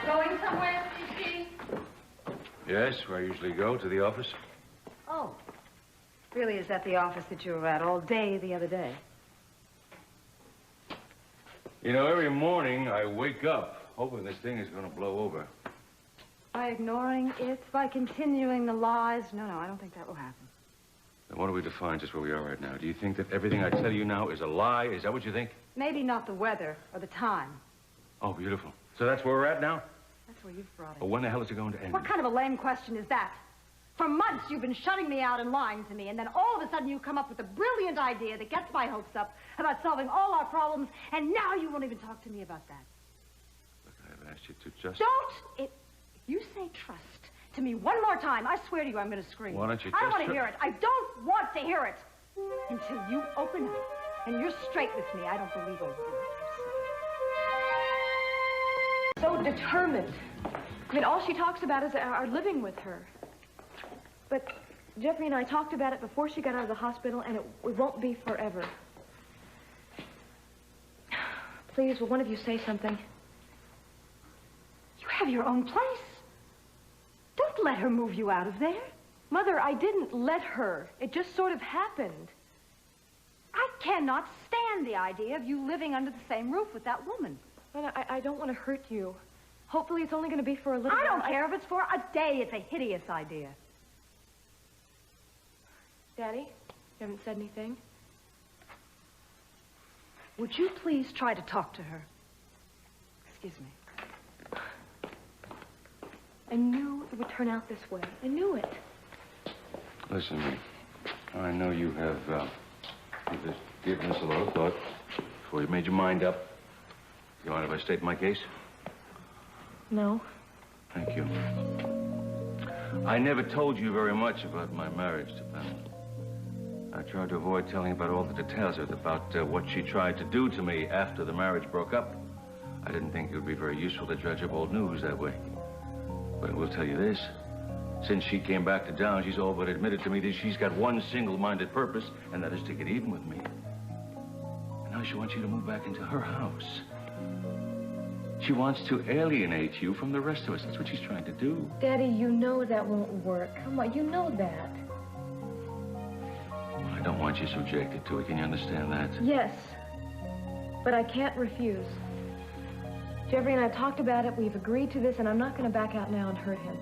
Going somewhere, CC? Yes, where I usually go, to the office. Oh. Really, is that the office that you were at all day the other day? You know, every morning I wake up hoping this thing is going to blow over. By ignoring it, by continuing the lies? No, I don't think that will happen. Then what do we define just where we are right now? Do you think that everything I tell you now is a lie? Is that what you think? Maybe not the weather or the time. Oh, beautiful. So that's where we're at now? That's where you've brought it. Well, when the hell is it going to end? What kind of a lame question is that? For months, you've been shutting me out and lying to me, and then all of a sudden you come up with a brilliant idea that gets my hopes up about solving all our problems, and now you won't even talk to me about that. Look, I've asked you to just... Don't! If you say trust to me one more time, I swear to you I'm going to scream. Why don't you just... I don't want to hear it. I don't want to hear it. Until you open up and you're straight with me, I don't believe a word you say. So determined. I mean, all she talks about is our living with her. But Jeffrey and I talked about it before she got out of the hospital, and it won't be forever. Please, will one of you say something? You have your own place. Don't let her move you out of there. Mother, I didn't let her. It just sort of happened. I cannot stand the idea of you living under the same roof with that woman. But I don't want to hurt you. Hopefully it's only going to be for a little while. while. I don't care if it's for a day. It's a hideous idea. Daddy, you haven't said anything? Would you please try to talk to her? Excuse me. I knew it would turn out this way. I knew it. Listen, I know you have given this a lot of thought before you made your mind up. You mind if I state my case? No. Thank you. I never told you very much about my marriage to Pamela. I tried to avoid telling about all the details of it, about what she tried to do to me after the marriage broke up. I didn't think it would be very useful to dredge up old news that way. But I will tell you this. Since she came back to town, she's all but admitted to me that she's got one single-minded purpose, and that is to get even with me. And now she wants you to move back into her house. She wants to alienate you from the rest of us. That's what she's trying to do. Daddy, you know that won't work. Come on, you know that. Well, I don't want you subjected to it. Can you understand that? Yes, but I can't refuse. Jeffrey and I talked about it. We've agreed to this, and I'm not going to back out now and hurt him.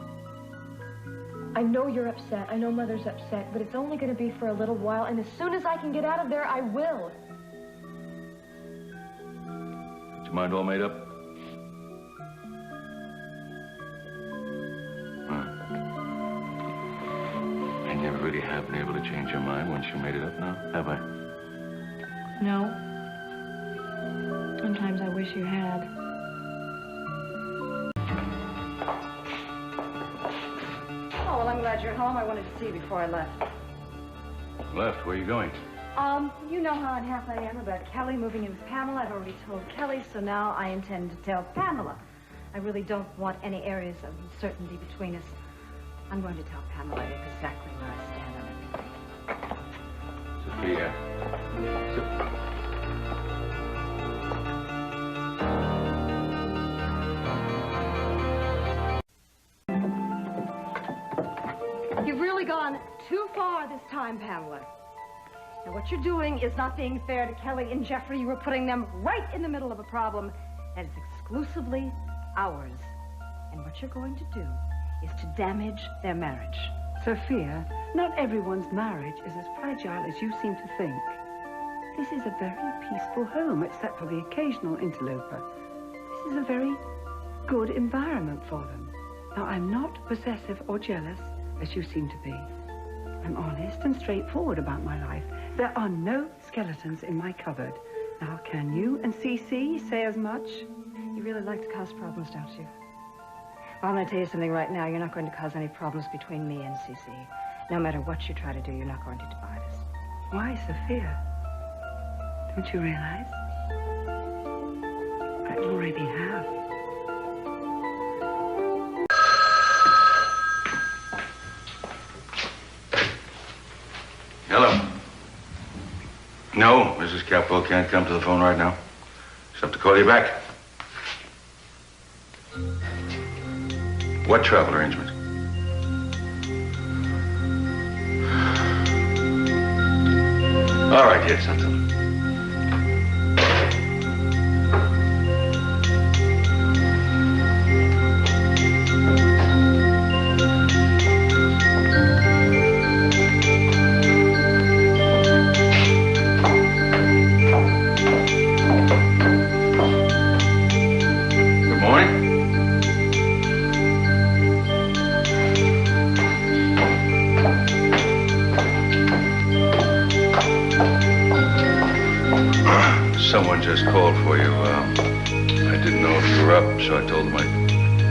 I know you're upset. I know Mother's upset, but it's only going to be for a little while, and as soon as I can get out of there, I will. Got your mind all made up? I never really have been able to change your mind once you made it up now, have I? No. Sometimes I wish you had. Oh, well, I'm glad you're home. I wanted to see you before I left. Left? Where are you going? You know how unhappy I am about Kelly moving in with Pamela. I've already told Kelly, so now I intend to tell Pamela. I really don't want any areas of uncertainty between us. I'm going to tell Pamela exactly where I stand on everything. Sophia. You've really gone too far this time, Pamela. Now, what you're doing is not being fair to Kelly and Jeffrey. You were putting them right in the middle of a problem that is exclusively ours. And what you're going to do is to damage their marriage. Sophia, not everyone's marriage is as fragile as you seem to think. This is a very peaceful home, except for the occasional interloper. This is a very good environment for them. Now, I'm not possessive or jealous, as you seem to be. I'm honest and straightforward about my life. There are no skeletons in my cupboard. Now, can you and CC say as much? You really like to cause problems, don't you? Well, I'm going to tell you something right now. You're not going to cause any problems between me and CC. No matter what you try to do, you're not going to divide us. Why, Sophia? Don't you realize? I already have. Hello. No, Mrs. Capwell can't come to the phone right now. She'll have to call you back. What travel arrangement? All right, yes, I'll tell her. Someone just called for you. I didn't know if you were up, so I told them I'd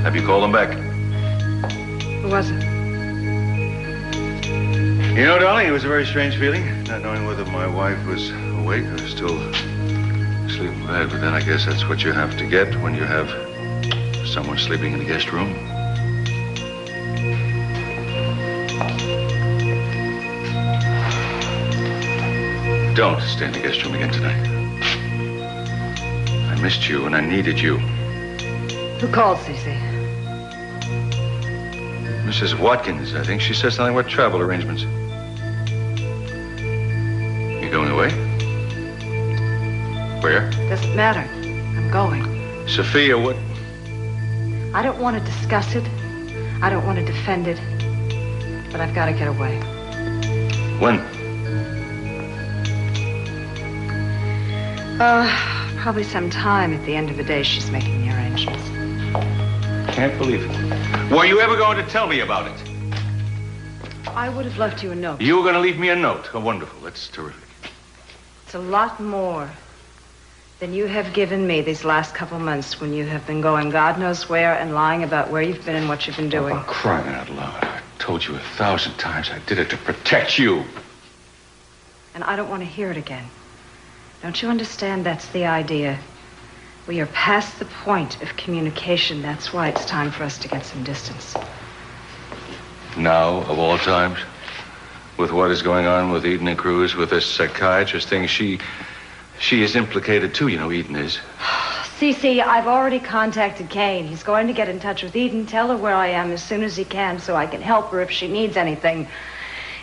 have you call them back. Who was it? You know, darling, it was a very strange feeling, not knowing whether my wife was awake or still asleep in bed. But then I guess that's what you have to get when you have someone sleeping in the guest room. Don't stay in the guest room again tonight. I missed you and I needed you. Who called, Cece? Mrs. Watkins, I think she said something about travel arrangements. You going away? Where? Doesn't matter. I'm going. Sophia, what? I don't want to discuss it. I don't want to defend it. But I've got to get away. When? Probably sometime at the end of the day she's making the arrangements. Can't believe it. Were you ever going to tell me about it? I would have left you a note. You were going to leave me a note. Oh, wonderful. That's terrific. It's a lot more than you have given me these last couple months when you have been going God knows where and lying about where you've been and what you've been doing. Oh, crying out loud. I told you 1,000 times I did it to protect you. And I don't want to hear it again. Don't you understand? That's the idea. We are past the point of communication. That's why it's time for us to get some distance. Now, of all times, with what is going on with Eden and Cruz, with this psychiatrist thing, she is implicated too, you know, Eden is. Cece, I've already contacted Kane. He's going to get in touch with Eden, tell her where I am as soon as he can so I can help her if she needs anything.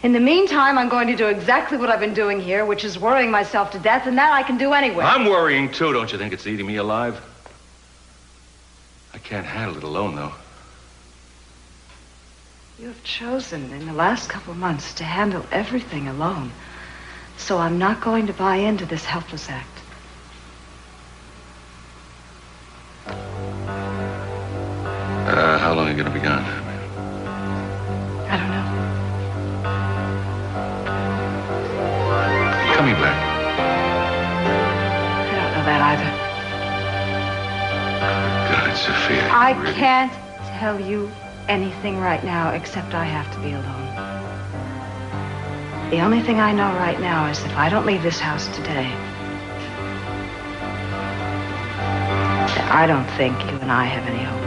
In the meantime, I'm going to do exactly what I've been doing here, which is worrying myself to death, and that I can do anyway. I'm worrying too. Don't you think it's eating me alive? I can't handle it alone, though. You have chosen in the last couple of months to handle everything alone. So I'm not going to buy into this helpless act. How long are you going to be gone? I don't know. Coming back. I don't know that either. God, Sophia. I really... can't tell you anything right now except I have to be alone. The only thing I know right now is if I don't leave this house today, then I don't think you and I have any hope.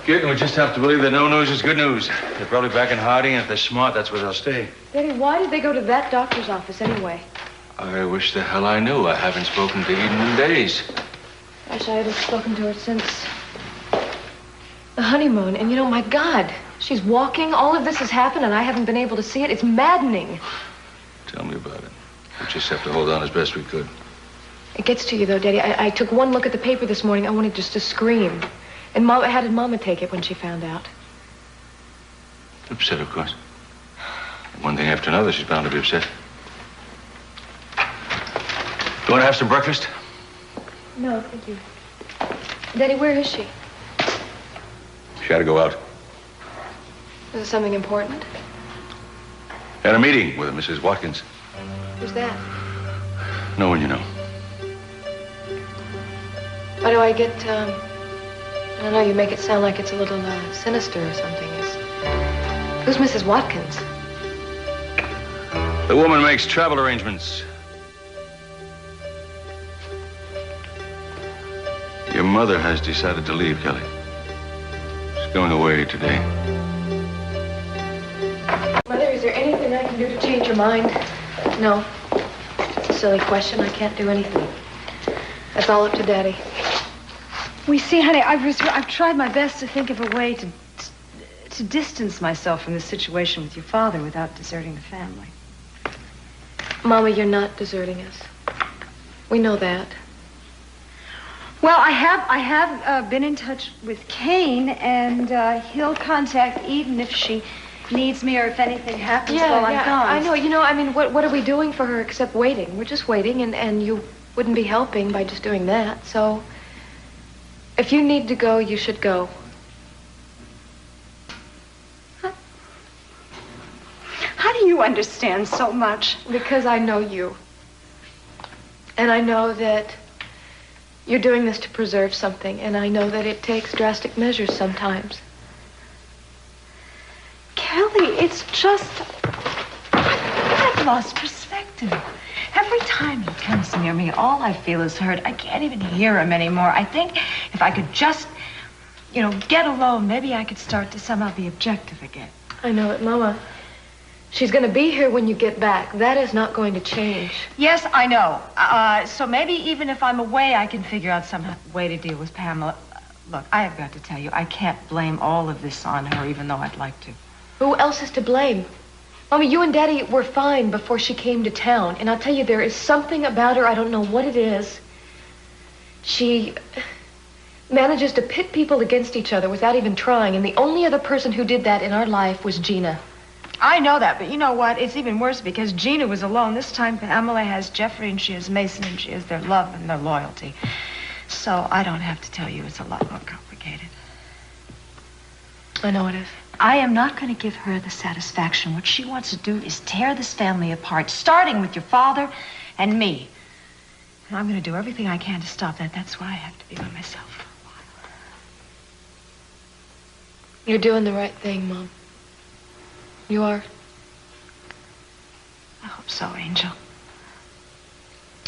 Kid, we just have to believe that no news is good news. They're probably back in hiding, and if they're smart, that's where they'll stay. Daddy, why did they go to that doctor's office anyway? I wish the hell I knew. I haven't spoken to Eden in days. Gosh, I haven't spoken to her since the honeymoon. And you know, my God, she's walking. All of this has happened, and I haven't been able to see it. It's maddening. Tell me about it. We just have to hold on as best we could. It gets to you, though, Daddy. I took one look at the paper this morning. I wanted just to scream. And Mama, how did Mama take it when she found out? Upset, of course. One thing after another, she's bound to be upset. You want to have some breakfast? No, thank you. Daddy, where is she? She had to go out. Is it something important? Had a meeting with Mrs. Watkins. Who's that? No one you know. Why do I get, I don't know, you make it sound like it's a little, sinister or something. Who's Mrs. Watkins? The woman makes travel arrangements. Your mother mother has decided to leave, Kelly. She's going away today. Mother, is there anything I can do to change your mind? No. It's a silly question. I can't do anything. That's all up to Daddy. We see, honey, I've tried my best to think of a way to distance myself from this situation with your father without deserting the family. Mama, you're not deserting us. We know that. Well, I have been in touch with Kane, and he'll contact Eden if she needs me or if anything happens while I'm gone. I know. You know, I mean, what are we doing for her except waiting? We're just waiting, and you wouldn't be helping by just doing that. So, if you need to go, you should go. How do you understand so much? Because I know you. And I know that you're doing this to preserve something, and I know that it takes drastic measures sometimes. Kelly, it's just... I've lost perspective. Every time he comes near me, all I feel is hurt. I can't even hear him anymore. I think if I could just, get alone, maybe I could start to somehow be objective again. I know it, Mama. She's going to be here when you get back. That is not going to change. Yes, I know. So maybe even if I'm away, I can figure out some way to deal with Pamela. Look, I have got to tell you, I can't blame all of this on her, even though I'd like to. Who else is to blame? Mommy, you and Daddy were fine before she came to town. And I'll tell you, there is something about her, I don't know what it is. She manages to pit people against each other without even trying. And the only other person who did that in our life was Gina. I know that, but you know what? It's even worse because Gina was alone. This time, Pamela has Jeffrey, and she has Mason, and she has their love and their loyalty. So I don't have to tell you it's a lot more complicated. I know it is. I am not going to give her the satisfaction. What she wants to do is tear this family apart, starting with your father and me. And I'm going to do everything I can to stop that. That's why I have to be by myself for a while. You're doing the right thing, Mom. You are. I hope so, Angel.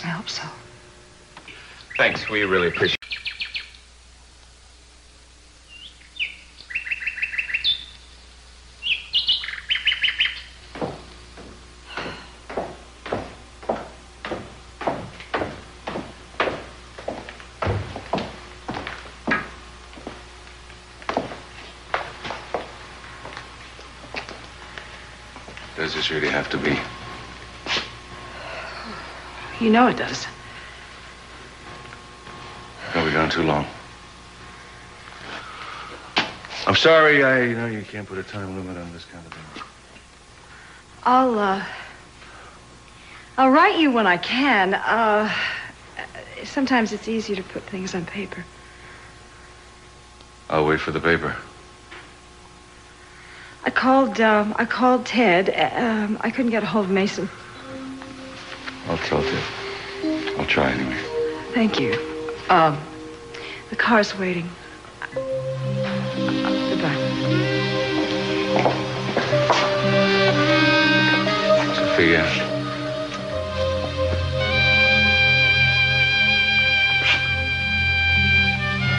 I hope so. Thanks. We really appreciate it. Does this really have to be? You know it does. Have we gone too long? I'm sorry, I know you can't put a time limit on this kind of thing. I'll write you when I can. Sometimes it's easier to put things on paper. I'll wait for the paper. I called Ted. I couldn't get a hold of Mason. I'll tell Ted. I'll try anyway. Thank you. The car's waiting. Goodbye. Sophia.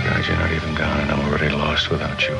God, you're not even gone, and I'm already lost without you.